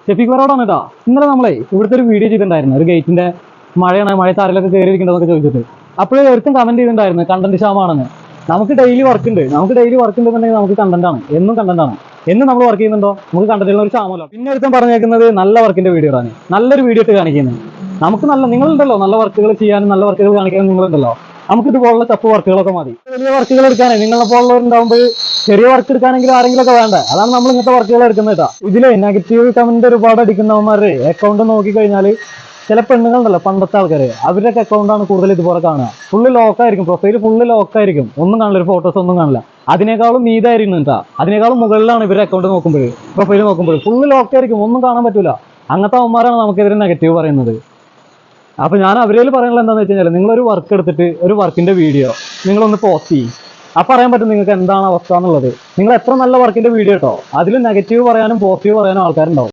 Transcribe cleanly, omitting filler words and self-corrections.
ഷെഫീഖ് കേട്ടോ. ഇന്നലെ നമ്മളെ ഇവിടുത്തെ ഒരു വീഡിയോ ചെയ്തിട്ടുണ്ടായിരുന്നു, ഒരു ഗേറ്റിന്റെ മഴയാണ്, മഴ താരലൊക്കെ കയറിയിരിക്കണമെന്നൊക്കെ ചോദിച്ചിട്ട്. അപ്പോഴേ ഒരുത്തും കമന്റ് ചെയ്തിട്ടുണ്ടായിരുന്നു കണ്ടന്റ് ക്ഷാമാണെന്ന്. നമുക്ക് ഡെയിലി വർക്ക് ഉണ്ടെന്നുണ്ടെങ്കിൽ നമുക്ക് കണ്ടന്റ് ആണ്, എന്നും കണ്ടന്റ് ആണ്. എന്ന് നമ്മൾ വർക്ക് ചെയ്യുന്നുണ്ടോ നമുക്ക് കണ്ടന്റിൽ ഒരു ക്ഷാമല്ലോ. പിന്നെ ഒരുത്തും പറഞ്ഞേക്കുന്നത് നല്ല വർക്കിന്റെ വീഡിയോ ആണ്, നല്ലൊരു വീഡിയോ ഇട്ട് കാണിക്കുന്നത്. നമുക്ക് നിങ്ങളുണ്ടല്ലോ നല്ല വർക്കുകൾ ചെയ്യാനും നല്ല വർക്കുകൾ കാണിക്കാനും നിങ്ങളുണ്ടല്ലോ. നമുക്ക് ഇതുപോലുള്ള ടഫ് വർക്കുകളൊക്കെ മതി. വലിയ വർക്കുകൾ എടുക്കാനേ നിങ്ങളെ പോലുള്ളവരുണ്ടാവുമ്പോൾ ചെറിയ വർക്ക് എടുക്കാനെങ്കിലും ആരെങ്കിലും ഒക്കെ വേണ്ട. അതാണ് നമ്മൾ ഇങ്ങനത്തെ വർക്കുകൾ എടുക്കുന്നത് കേട്ടോ. ഇതിലെ നെഗറ്റീവ് കമന്റ് ഒരുപാട് അടിക്കുന്നവന്മാരുടെ അക്കൗണ്ട് നോക്കിക്കഴിഞ്ഞാൽ ചില പെണ്ണുങ്ങളുണ്ടല്ലോ, പണ്ടത്തെ ആൾക്കാര്, അവരുടെയൊക്കെ അക്കൗണ്ടാണ് കൂടുതൽ ഇതുപോലെ കാണുക. ഫുള്ള് ലോക്കായിരിക്കും, പ്രൊഫൈൽ ഫുള്ള് ലോക്കായിരിക്കും, ഒന്നും കാണില്ല, ഒരു ഫോട്ടോസ് ഒന്നും കാണില്ല. അതിനേക്കാളും നീതായിരിക്കും കേട്ടോ, അതിനേക്കാളും മുകളിലാണ് ഇവരുടെ അക്കൗണ്ട് നോക്കുമ്പോൾ, പ്രൊഫൈൽ നോക്കുമ്പോൾ ഫുള്ള് ലോക്കായിരിക്കും, ഒന്നും കാണാൻ പറ്റൂല. അങ്ങനത്തെ അവന്മാരാണ് നമുക്കെതിരെ നെഗറ്റീവ് പറയുന്നത്. അപ്പൊ ഞാൻ അവരിൽ പറയാനുള്ള എന്താണെന്ന് വെച്ച് കഴിഞ്ഞാൽ, നിങ്ങളൊരു വർക്ക് എടുത്തിട്ട് ഒരു വർക്കിന്റെ വീഡിയോ നിങ്ങളൊന്ന് പോസ്റ്റ് ചെയ്യും. അപ്പൊ പറയാൻ പറ്റും നിങ്ങൾക്ക് എന്താണ് അവസ്ഥ എന്നുള്ളത്. നിങ്ങൾ എത്ര നല്ല വർക്കിന്റെ വീഡിയോ കേട്ടോ, അതിൽ നെഗറ്റീവ് പറയാനും പോസിറ്റീവ് പറയാനും ആൾക്കാരുണ്ടാവും.